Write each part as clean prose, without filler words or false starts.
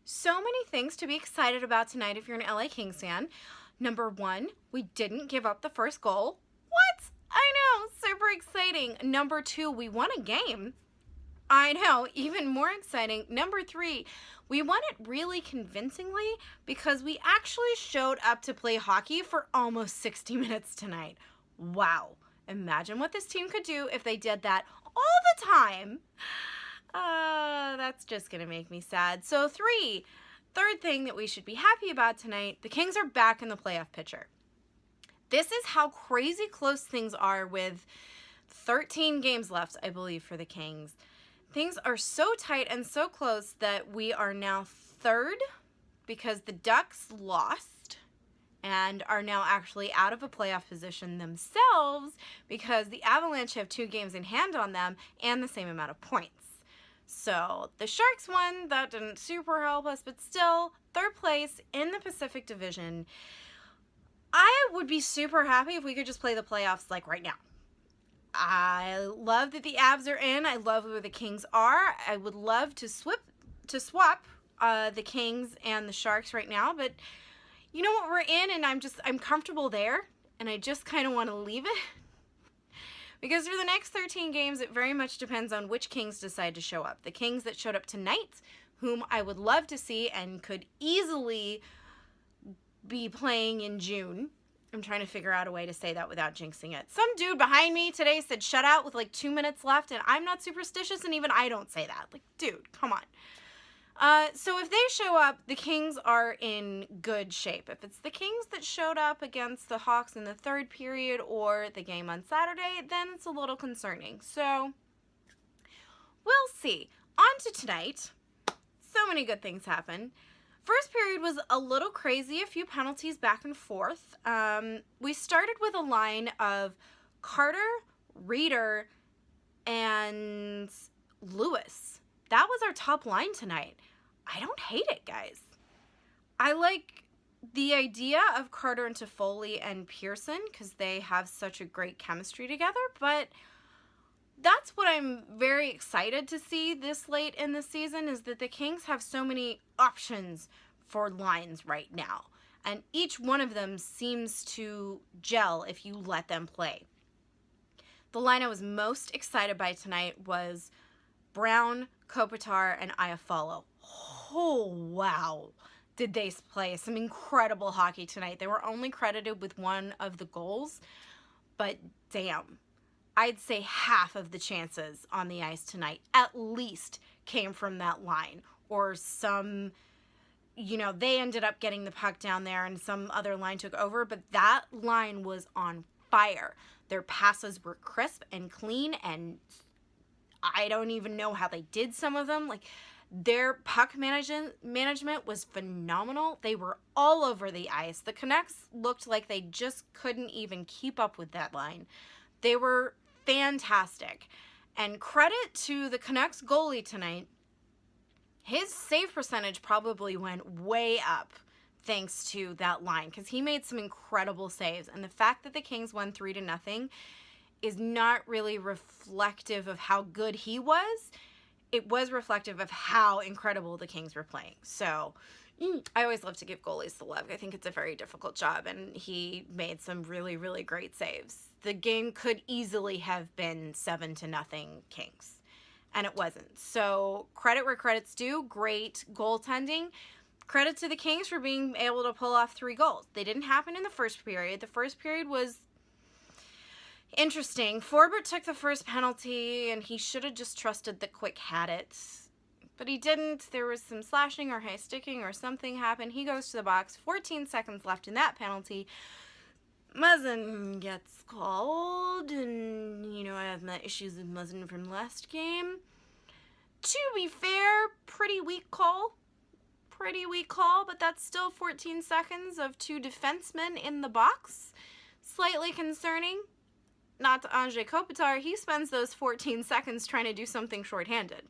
So many things to be excited about tonight if you're an LA Kings fan. Number one, we didn't give up the first goal. What? I know, super exciting. Number two, we won a game. I know, even more exciting. Number three, we won it really convincingly because we actually showed up to play hockey for almost 60 minutes tonight. Wow. Imagine what this team could do if they did that all the time. That's just going to make me sad. So third thing that we should be happy about tonight, the Kings are back in the playoff picture. This is how crazy close things are with 13 games left, I believe, for the Kings. Things are so tight and so close that we are now third because the Ducks lost and are now actually out of a playoff position themselves because the Avalanche have 2 games in hand on them and the same amount of points. So the Sharks won. That didn't super help us, but still, third place in the Pacific Division. I would be super happy if we could just play the playoffs like right now. I love that the Avs are in. I love where the Kings are. I would love to swap the Kings and the Sharks right now, but you know what, we're in, and I'm comfortable there, and I just kind of want to leave it. Because for the next 13 games, it very much depends on which Kings decide to show up. The Kings that showed up tonight, whom I would love to see and could easily be playing in June. I'm trying to figure out a way to say that without jinxing it. Some dude behind me today said shut out with like 2 minutes left, and I'm not superstitious, and even I don't say that. Like, dude, come on. So if they show up, the Kings are in good shape. If it's the Kings that showed up against the Hawks in the third period or the game on Saturday, then it's a little concerning. So we'll see. On to tonight. So many good things happen. First period was a little crazy, a few penalties back and forth. We started with a line of Carter, Reeder, and Lewis. That was our top line tonight. I don't hate it, guys. I like the idea of Carter and Toffoli and Pearson because they have such a great chemistry together, but that's what I'm very excited to see this late in the season is that the Kings have so many options for lines right now, and each one of them seems to gel if you let them play. The line I was most excited by tonight was Brown, Kopitar, and Iafallo. Oh, wow. Did they play some incredible hockey tonight. They were only credited with one of the goals, but damn. I'd say half of the chances on the ice tonight at least came from that line. Or some, they ended up getting the puck down there and some other line took over, but that line was on fire. Their passes were crisp and clean, and I don't even know how they did some of them. Like, their puck management was phenomenal. They were all over the ice. The Canucks looked like they just couldn't even keep up with that line. They were fantastic. And credit to the Canucks goalie tonight. His save percentage probably went way up thanks to that line because he made some incredible saves. And the fact that the Kings won 3-0 is not really reflective of how good he was. It was reflective of how incredible the Kings were playing. So I always love to give goalies the love. I think it's a very difficult job, and he made some really, really great saves. The game could easily have been 7-0 Kings, and it wasn't. So credit where credit's due. Great goaltending. Credit to the Kings for being able to pull off 3 goals. They didn't happen in the first period. The first period was interesting. Forbert took the first penalty, and he should have just trusted that Quick had it. But he didn't. There was some slashing or high sticking or something happened. He goes to the box. 14 seconds left in that penalty. Muzzin gets called, and, I have my issues with Muzzin from last game. To be fair, pretty weak call. But that's still 14 seconds of 2 defensemen in the box. Slightly concerning. Not to Andrei Kopitar, he spends those 14 seconds trying to do something shorthanded.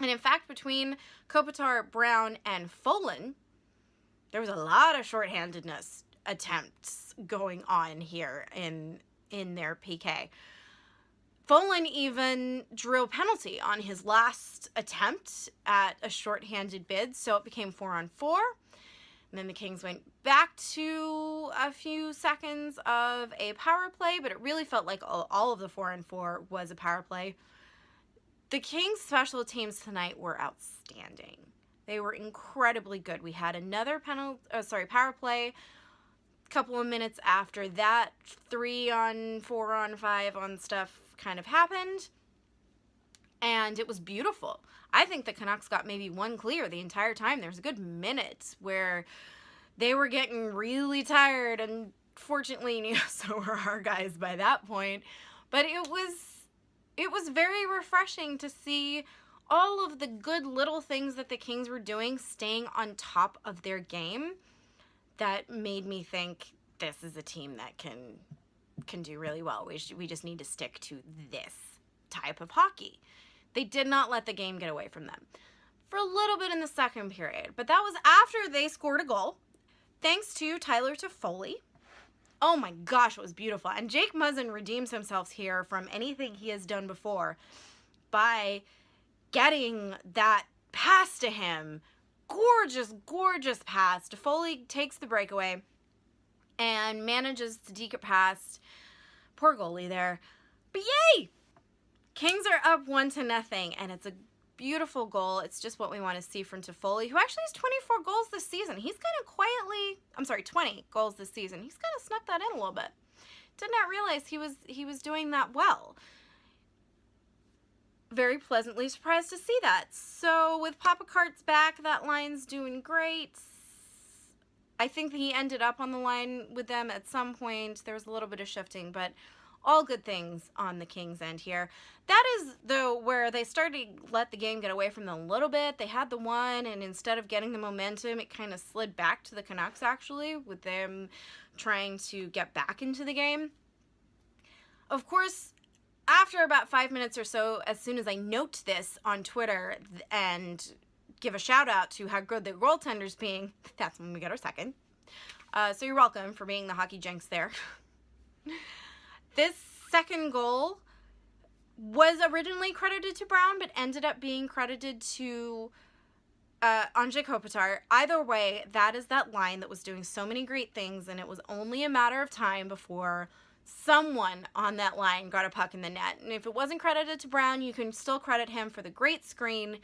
And in fact, between Kopitar, Brown, and Folan, there was a lot of shorthandedness attempts going on here in their PK. Folin even drew a penalty on his last attempt at a shorthanded bid, so it became 4-on-4. And then the Kings went back to a few seconds of a power play, but it really felt like all of the 4-on-4 was a power play. The Kings special teams tonight were outstanding. They were incredibly good. We had another power play a couple of minutes after that. 3-on, 4-on-5 on stuff kind of happened, and it was beautiful. I think the Canucks got maybe one clear the entire time. There was a good minute where they were getting really tired, and fortunately, so were our guys by that point. But it was very refreshing to see all of the good little things that the Kings were doing, staying on top of their game. That made me think this is a team that can do really well. We just need to stick to this type of hockey. They did not let the game get away from them for a little bit in the second period, but that was after they scored a goal, thanks to Tyler Toffoli. Oh my gosh, it was beautiful. And Jake Muzzin redeems himself here from anything he has done before by getting that pass to him. Gorgeous, gorgeous pass. Toffoli takes the breakaway and manages to deke it past. Poor goalie there. But yay! Kings are up 1-0, and it's a beautiful goal. It's just what we want to see from Toffoli, who actually has 24 goals this season. He's kind of quietly, 20 goals this season. He's kind of snuck that in a little bit. Did not realize he was doing that well. Very pleasantly surprised to see that. So with Papa Cart's back, that line's doing great. I think he ended up on the line with them at some point. There was a little bit of shifting, but all good things on the Kings end here. That is, though, where they started to let the game get away from them a little bit. They had the one, and instead of getting the momentum, it kind of slid back to the Canucks, actually, with them trying to get back into the game. Of course, after about 5 minutes or so, as soon as I note this on Twitter and give a shout out to how good the goaltender's being, that's when we get our second. So you're welcome for being the hockey jinx there. This second goal was originally credited to Brown, but ended up being credited to Anze Kopitar. Either way, that is that line that was doing so many great things, and it was only a matter of time before someone on that line got a puck in the net. And if it wasn't credited to Brown, you can still credit him for the great screen,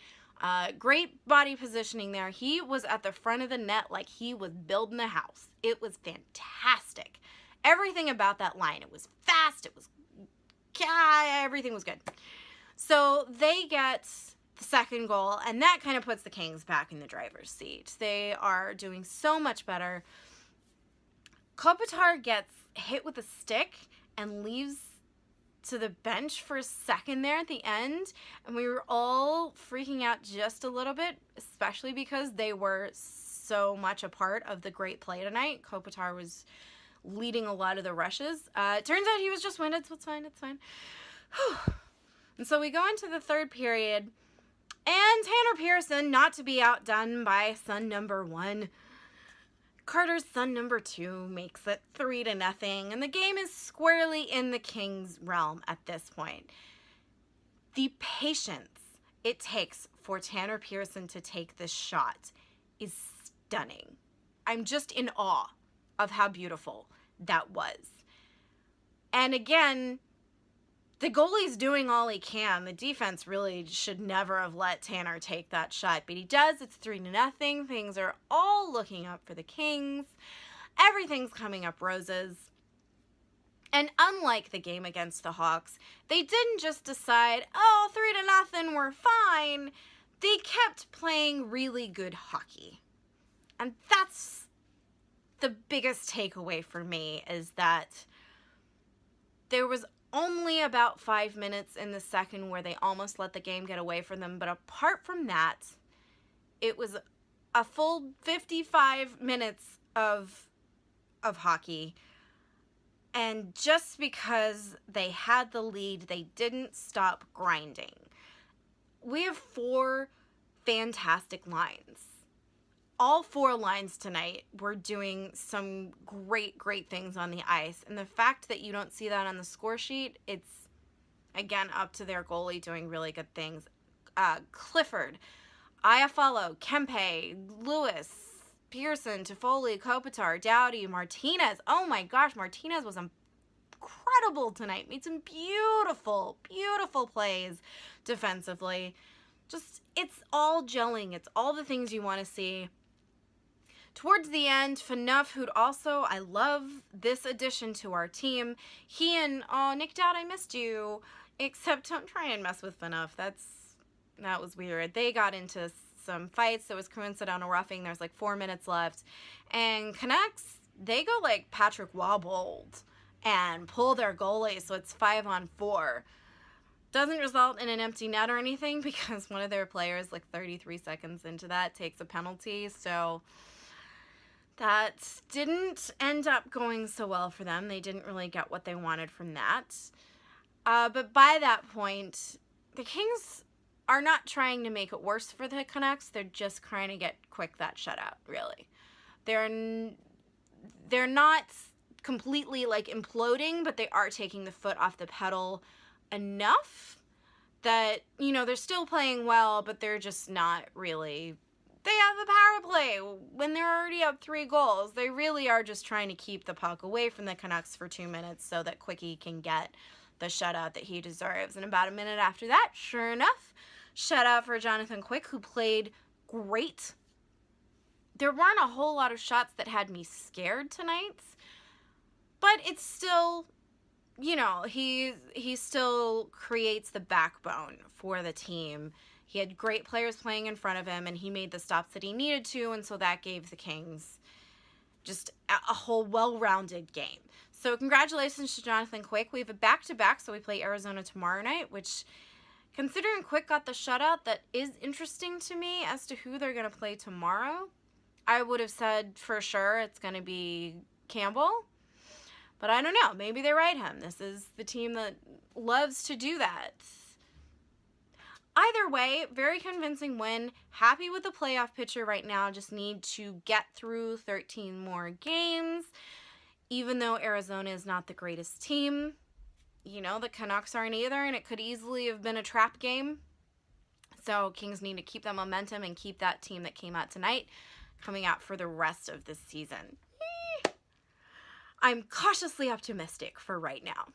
great body positioning there. He was at the front of the net like he was building a house. It was fantastic. Everything about that line, it was fast, it was, everything was good. So they get the second goal, and that kind of puts the Kings back in the driver's seat. They are doing so much better. Kopitar gets hit with a stick and leaves to the bench for a second there at the end, and we were all freaking out just a little bit, especially because they were so much a part of the great play tonight. Kopitar was leading a lot of the rushes. It turns out he was just winded, so it's fine, it's fine. Whew. And so we go into the third period, and Tanner Pearson, not to be outdone by son number 1, Carter's son number 2 makes it 3-0, and the game is squarely in the Kings' realm at this point. The patience it takes for Tanner Pearson to take this shot is stunning. I'm just in awe of how beautiful that was. And again, the goalie's doing all he can. The defense really should never have let Tanner take that shot, but he does. It's 3-0. Things are all looking up for the Kings. Everything's coming up roses. And unlike the game against the Hawks, they didn't just decide, 3-0, we're fine. They kept playing really good hockey. And that's the biggest takeaway for me, is that there was only about 5 minutes in the second where they almost let the game get away from them. But apart from that, it was a full 55 minutes of hockey. And just because they had the lead, they didn't stop grinding. We have 4 fantastic lines. All 4 lines tonight were doing some great, great things on the ice. And the fact that you don't see that on the score sheet, again, up to their goalie doing really good things. Clifford, Iafallo, Kempe, Lewis, Pearson, Toffoli, Kopitar, Doughty, Martinez. Oh my gosh, Martinez was incredible tonight. Made some beautiful, beautiful plays defensively. Just, it's all gelling. It's all the things you want to see. Towards the end, Phaneuf, who'd also, I love this addition to our team. He and, oh, Nick Dowd, I missed you. Except don't try and mess with Phaneuf. That was weird. They got into some fights. There was coincidental roughing. There's like 4 minutes left. And Canucks, they go like Patrick Wobbled and pull their goalie, so it's 5-on-4. Doesn't result in an empty net or anything because one of their players, like 33 seconds into that, takes a penalty. So that didn't end up going so well for them. They didn't really get what they wanted from that. But by that point, the Kings are not trying to make it worse for the Canucks. They're just trying to get that shutout, really. They're not completely like imploding, but they are taking the foot off the pedal enough that, you know, they're still playing well, but they're just not really. They have the power play when they're already up 3 goals. They really are just trying to keep the puck away from the Canucks for 2 minutes so that Quickie can get the shutout that he deserves. And about a minute after that, sure enough, shutout for Jonathan Quick, who played great. There weren't a whole lot of shots that had me scared tonight, but it's still, you know, he still creates the backbone for the team. He had great players playing in front of him, and he made the stops that he needed to, and so that gave the Kings just a whole well-rounded game. So congratulations to Jonathan Quick. We have a back-to-back, so we play Arizona tomorrow night, which, considering Quick got the shutout, that is interesting to me as to who they're going to play tomorrow. I would have said for sure it's going to be Campbell, but I don't know. Maybe they ride him. This is the team that loves to do that. Either way, very convincing win. Happy with the playoff picture right now. Just need to get through 13 more games. Even though Arizona is not the greatest team, you know, the Canucks aren't either, and it could easily have been a trap game. So Kings need to keep that momentum and keep that team that came out tonight coming out for the rest of this season. I'm cautiously optimistic for right now.